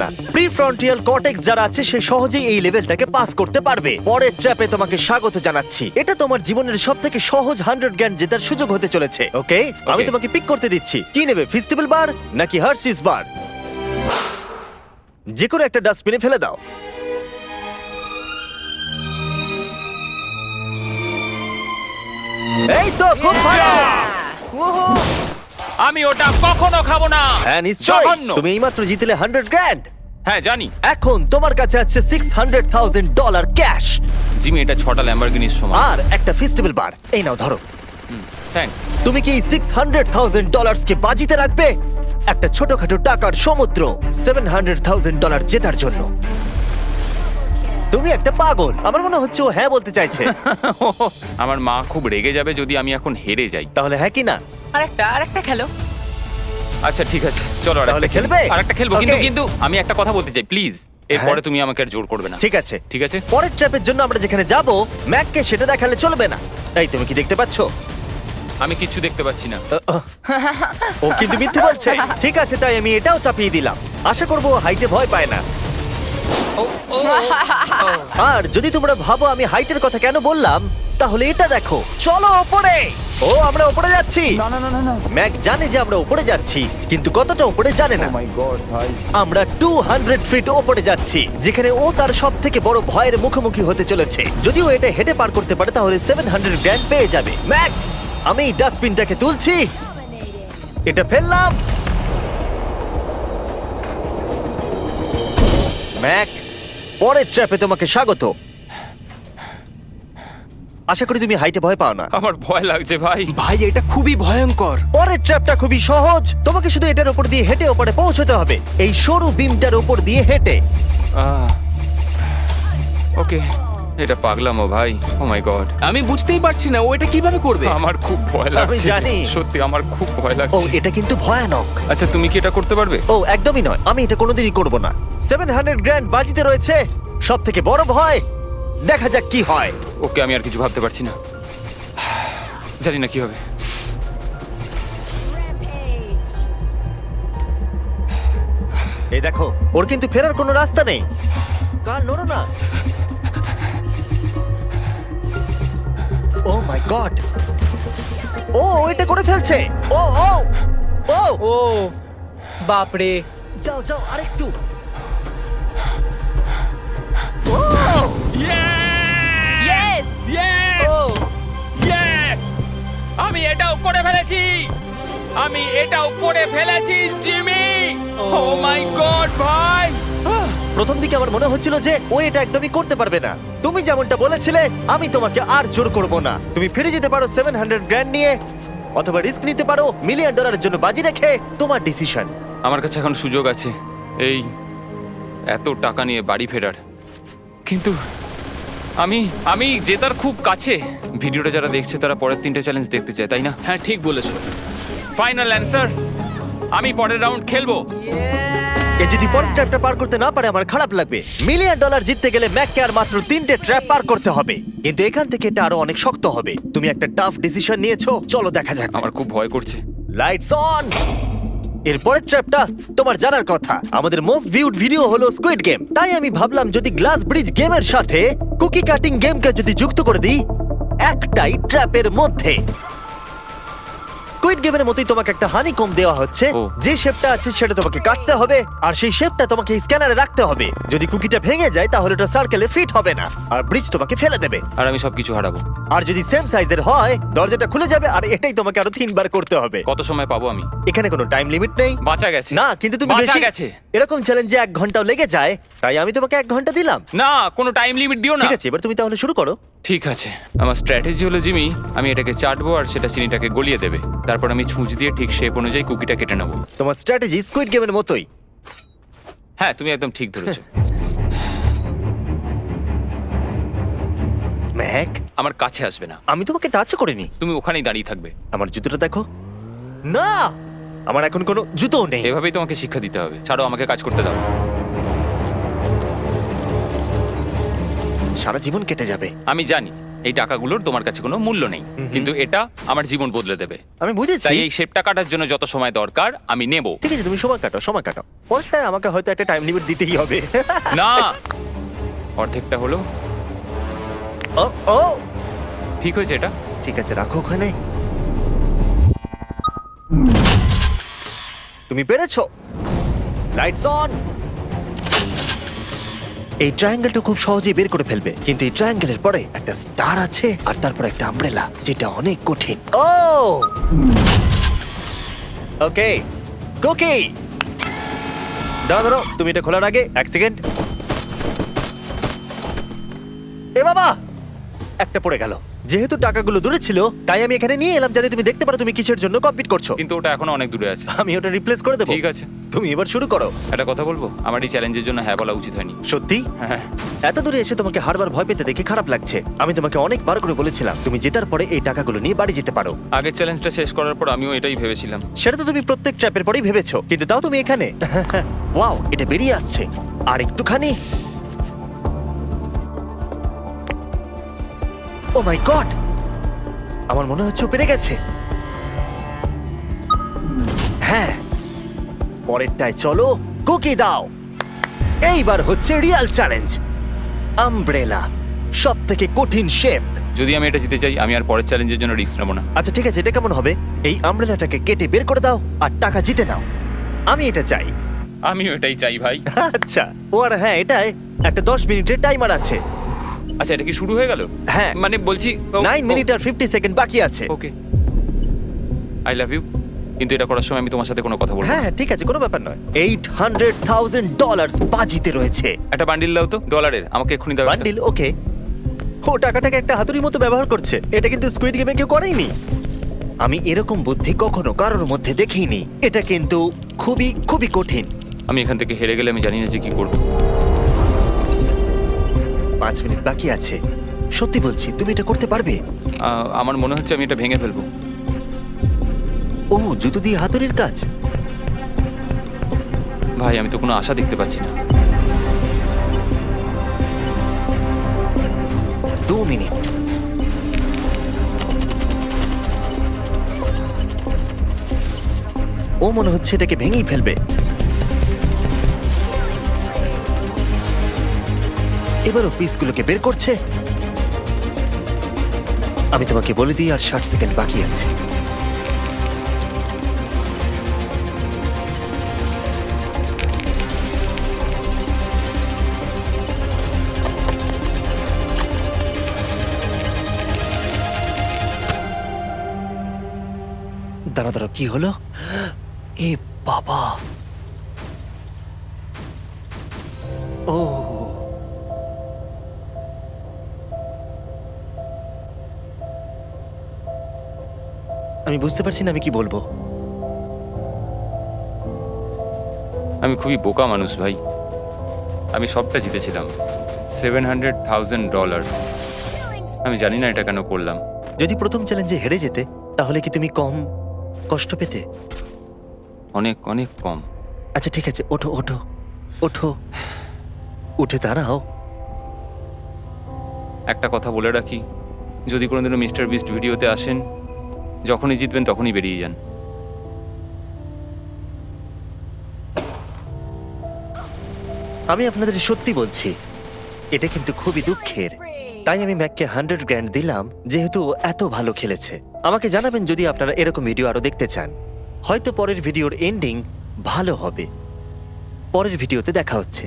না। Pre ফ্রন্টিয়াল cortex যারা আছে সে সহজেই এই লেভেলটাকে পাস করতে পারবে। পরের ট্র্যাপে তোমাকে স্বাগত জানাচ্ছি। এটা তোমার জীবনের সবথেকে সহজ 100 জ্ঞান জেতার সুযোগ হতে চলেছে। ওকে, আমি তোমাকে পিক করতে দিচ্ছি। কি নেবে, ফেস্টিভ্যাল বার নাকি হার্শিস বার? যে কোনো একটা ডাস্টবিনে ফেলে দাও। এই তো খুব ভালো। আমি ওটা কখনো খাবো না। হ্যাঁ নিশ্চয়ই, জঘন্য। তুমি এইমাত্র জিতলে 100 গ্র্যান্ড। হ্যাঁ জানি। এখন তোমার কাছে আছে $600,000 ক্যাশ জিমি, এটা 6টা ল্যাম্বরগিনির সমান। আর একটা ফেস্টিভ্যাল বার। এই নাও ধরো। থ্যাঙ্কস। তুমি কি $600,000 কে বাজিতে রাখবে একটা ছোটখাটো টাকার সমুদ্র $700,000 জেতার জন্য? তুমি একটা পাগল। আমার মনে হচ্ছে ও হ্যাঁ বলতে চাইছে। আমার মা খুব রেগে যাবে যদি আমি এখন হেরে যাই। তাহলে হ্যাঁ কি না? আরেকটা খেলো। আচ্ছা ঠিক আছে, চলো তাহলে খেলবে? আরেকটা খেলবো। Okay. কিন্তু আমি একটা কথা বলতে চাই, প্লিজ। এরপরে তুমি আমাকে আর জোর করবে না। ঠিক আছে। ঠিক আছে। পরের ট্র্যাপের জন্য আমরা যেখানে যাব ম্যাককে সেটা দেখালে চলবে না। তাই তুমি কি দেখতে পাচ্ছো? আমি কিচ্ছু দেখতে পাচ্ছি না। ও কিন্তু মিথ্যে বলছে। ঠিক আছে, তাই আমি এটাও চাপিয়ে দিলাম। আশা করবো হাইটে ভয় পায় না। আর যদি তোমরা ভাবো আমি হাইটের কথা কেন বললাম, তাহলে এটা দেখো। চলো ওপরে। ও আমরা ওপরে যাচ্ছি। ম্যাক জানে যে আমরা ওপরে যাচ্ছি, কিন্তু কতটা ওপরে জানে না। আমরা 200 ফিট ওপরে যাচ্ছি, যেখানে ও তার সব থেকে বড় ভয়ের মুখোমুখি হতে চলেছে। যদি ও এটা হেঁটে পার করতে পারে তাহলে 700 গ্র্যান্ড পেয়ে যাবে। ম্যাক, আমি ডাস্টবিনটাকে তুলছি, এটা ফেললাম। ম্যাক, পরের ট্র্যাপে তোমাকে স্বাগত। আশা করি তুমি হাইটে ভয় পাও না। আমার ভয় লাগছে ভাই। ভাই এটা খুবই ভয়ঙ্কর। পরের ট্র্যাপটা খুবই সহজ। তোমাকে শুধু এটার উপর দিয়ে হেঁটে ওপরে পৌঁছতে হবে, এই সরু বিমটার উপর দিয়ে হেঁটে। ওকে, এটা পাগলামো ভাই। ও মাই গড, আমি বুঝতেই পারছি না ও এটা কিভাবে করবে। আমার খুব ভয় আমি লাগছে। জানি। সত্যি আমার খুব ভয় ও লাগছে। এটা কিন্তু ভয়ানক। আচ্ছা তুমি কি এটা করতে পারবে? ও একদমই নয়, আমি এটা কোনোদিনই করব না। 700 গ্র্যান্ড বাজিতে রয়েছে, সব থেকে বড় ভয়। দেখা যাক কি হয়। ওকে, আমি আর কিছু ভাবতে পারছি না। জানি না কি হবে। এই দেখো, ওর কিন্তু ফেরার কোনো রাস্তা নেই। কার নড়ো না। ও মাই গড, ও এটা করে ফেলছে। ও ও ও ও বাপরে। যাও যাও আরেকটু। ও ইয়েস। Yes! ও Yes! আমি এটাও করে ফেলেছি। আমি এটাও করে ফেলেছি জিমি। ও মাই গড ভাই। প্রথম দিকে আমার মনে হচ্ছিল যে ও এটা একদমই করতে পারবে না। তুমি যেমনটা বলেছিলে, আমি তোমাকে আর জোর করব না। তুমি ফিরে যেতে পারো 700 গ্র্যান্ড নিয়ে, অথবা রিস্ক নিতে পারো $1 মিলিয়ন জন্য বাজি রেখে। তোমার ডিসিশন। আমার কাছে এখন সুযোগ আছে এই এত টাকা নিয়ে বাড়ি ফেরার, কিন্তু আমি আমি জেতার খুব কাছে। ভিডিওটা যারা দেখছে তারা পরের 3টে চ্যালেঞ্জ দেখতে চায়, তাই না? হ্যাঁ ঠিক বলেছো। ফাইনাল অ্যান্সার, আমি পরের রাউন্ড খেলবো। এ যদি পরের ট্র্যাপটা পার করতে না পারে আমার খারাপ লাগবে। $1 মিলিয়ন জিততে গেলে ম্যাককে আর মাত্র 3টে ট্র্যাপ পার করতে হবে, কিন্তু এখান থেকে এটা আরো অনেক শক্ত হবে। তুমি একটা টাফ ডিসিশন নিয়েছো, চলো দেখা যাক। আমার খুব ভয় করছে। Lights on. এরপরের ট্র্যাপটা তোমার জানার কথা। আমাদের মোস্ট ভিউড ভিডিও হলো স্কুইড গেম, তাই আমি ভাবলাম যদি গ্লাস ব্রিজ গেমের সাথে কুকি কাটিং গেমকে যদি যুক্ত করে দিই একটাই ট্র্যাপের মধ্যে। স্কুইড গেমের মতোই তোমাকে একটা হানিকম দেওয়া হচ্ছে। ও। যে শেপটা আছে সেটা তোমাকে কাটতে হবে, আর সেই শেপটা তোমাকে স্ক্যানারে রাখতে হবে। যদি কুকিটা ভেঙে যায় তাহলে ওটা সার্কেলে ফিট হবে না, আর ব্রিজ তোমাকে ফেলে দেবে। আর আমি সবকিছু হারাবো। আর যদি সেম সাইজের হয় দরজাটা খুলে যাবে, আর এটাই তোমাকে আরো 3বার করতে হবে। কত সময় পাবো আমি? এখানে কোনো টাইম লিমিট নেই। বাঁচা গেছে। না, কিন্তু তুমি বাঁচা বেশি গেছে। এরকম চ্যালেঞ্জে 1 ঘন্টাও লেগে যায়, তাই আমি তোমাকে 1 ঘন্টা দিলাম। না, কোনো টাইম লিমিট দিও না। ঠিক আছে, এবার তুমি তাহলে শুরু করো। ঠিক আছে, আমার স্ট্র্যাটেজি হলো জিমি, আমি এটাকে চাটবো আর সেটা চিনিটাকে গলিয়ে দেবে। তারপর আমি ছুঁচ দিয়ে ঠিক শেপ অনুযায়ী কুকিটা কেটে নেবো। তোমার স্ট্র্যাটেজি স্কুইড গেমের মতোই। হ্যাঁ, তুমি একদম ঠিক ধরেছো। ম্যাক, আমার কাছে আসবে না। আমি তোমাকে টাচ করিনি। তুমি ওখানেই দাঁড়িয়ে থাকবে। আমার জুতোটা দেখো। না, আমার এখন কোনো জুতোও নেই। এভাবেই তোমাকে শিক্ষা দিতে হবে। ছাড়ো, আমাকে কাজ করতে দাও। সারা জীবন কেটে যাবে। আমি জানি, এই টাকাগুলোর তোমার কাছে কোনো মূল্য নেই, কিন্তু এটা আমার জীবন বদলে দেবে। আমি বুঝেছি। তাই এই শেপটা কাটার জন্য যত সময় দরকার আমি নেব। ঠিক আছে, তুমি সময় কাটো, সময় কাটো। পরটায় আমাকে হয়তো একটা টাইম লিমিট দিতেই হবে। না, অর্ধেকটা হলো। ও ও ঠিক হয়েছে এটা। ঠিক আছে, রাখো ওখানে। তুমি পেরেছো। Lights on. এই ট্রায়াঙ্গেলটা খুব সহজেই বের করে ফেলবে, কিন্তু এই ট্রায়াঙ্গেলের পরে একটা স্টার আছে আর তারপর একটা আমব্রেলা, যেটা অনেক কঠিন। ও ওকে, কুকি দাঁড়াও দাঁড়াও, তুমি এটা খোলার আগে 1 সেকেন্ড। এ বাবা, একটা পড়ে গেল। যেহেতু টাকাগুলো দূরে ছিল, তাই আমি এখানে নিয়ে এলাম যাতে তুমি দেখতে পারো তুমি কিসের জন্য কমপ্লিট করছো। কিন্তু ওটা এখনো অনেক দূরে আছে। আমি ওটা রিপ্লেস করে দেবো। ঠিক আছে, তুমি এবার শুরু করো। একটা কথা বলবো, আমার এই চ্যালেঞ্জের জন্য হ্যাঁ বলা উচিত হয়নি। সত্যি? হ্যাঁ, এত দূরে এসে তোমাকে হারবার ভয় পেতে দেখে খারাপ লাগছে। আমি তোমাকে অনেকবার করে বলেছিলাম তুমি জেতার পরে এই টাকাগুলো নিয়ে বাড়ি যেতে পারো। আগের চ্যালেঞ্জটা শেষ করার পর আমিও এটাই ভেবেছিলাম। সেটা তো তুমি প্রত্যেক ট্র্যাপের পরেই ভেবেছো, কিন্তু তাও তুমি এখানে। ওয়াও, এটা বেরিয়ে আসছে। আর একটুখানি। ও মাই গড, আমার মনে হচ্ছে ও পেরে গেছে। হ্যাঁ, পরেরটায় চলো, কুকি দাও। এইবার হচ্ছে রিয়েল চ্যালেঞ্জ, আমব্রেলা, সব থেকে কঠিন শেপ। যদি আমি এটা জিতে চাই, আমি আর পরের চ্যালেঞ্জের জন্য রিস্ক নেবো না। আচ্ছা ঠিক আছে, এটা কেমন হবে? এই আমব্রেলাটাকে কেটে বের করে দাও আর টাকা জিতে নাও। আমি এটা চাই। আমিও এটাই চাই ভাই। আচ্ছা, ও আর হ্যাঁ, এটায় একটা 10 মিনিটের টাইমার আছে। আচ্ছা, এটা কি শুরু হয়ে গেল? হ্যাঁ। মানে বলছি 9 মিনিট আর 50 সেকেন্ড বাকি আছে। ওকে, আই লাভ ইউ। কিন্তু এটা করার সময় আমি তোমার সাথে কোনো কথা বলবো না। হ্যাঁ ঠিক আছে, কোনো ব্যাপার নয়। $800,000 বাজিতে রয়েছে। একটা বান্ডিল দাও তো ডলারের, আমাকে এক্ষুনি দাও একটা। বান্ডিল? ওকে। ও টাকাটাকে একটা হাতুড়ির মতো ব্যবহার করছে। এটা কিন্তু স্কুইড গেমে কেউ করেইনি। আমি এরকম বুদ্ধি কখনো কারোর মধ্যে দেখিনি। এটা কিন্তু খুবই খুবই কঠিন। আমি এখান থেকে হেরে গেলে আমি জানি না যে কি করবো। 5 মিনিট বাকি আছে। সত্যি বলছি, তুমি এটা করতে পারবে? আমার মনে হচ্ছে আমি এটা ভেঙে ফেলবো। ও, জুতো দিয়ে হাতুড়ির কাজ। ভাই, আমি তো কোনো আশা দেখতে পাচ্ছি না। 2 মিনিট। ও মনে হচ্ছে এটাকে ভেঙেই ফেলবে। এবারও পিসগুলোকে বের করছে। আমি তোমাকে বলে দিই, আর 60 সেকেন্ড বাকি আছে। দাঁড়া দাঁড়া, কি হলো? এ বাবা, ও আমি বুঝতে পারছি না আমি কি বলবো। আমি খুবই বোকা মানুষ ভাই। আমি সবটা জিতেছিলাম, $700,000। আমি জানি না এটা কেন করলাম। যদি প্রথম চ্যালেঞ্জে হেরে যেতে, তাহলে কি তুমি কম কষ্ট পেতে? অনেক অনেক কম। আচ্ছা ঠিক আছে, ওঠো ওঠো ওঠো, উঠে দাঁড়াও। একটা কথা বলে রাখি, যদি কোনোদিনও মিস্টার বিস্ট ভিডিওতে আসেন, যখনই জিতবেন তখনই বেরিয়ে যান। আমি আপনাদের সত্যি বলছি, এটা কিন্তু খুবই দুঃখের। তাই আমি ম্যাককে 100 গ্র্যান্ড দিলাম, যেহেতু ও এত ভালো খেলেছে। আমাকে জানাবেন যদি আপনারা এরকম ভিডিও আরো দেখতে চান। হয়তো পরের ভিডিওর এন্ডিং ভালো হবে। পরের ভিডিওতে দেখা হচ্ছে।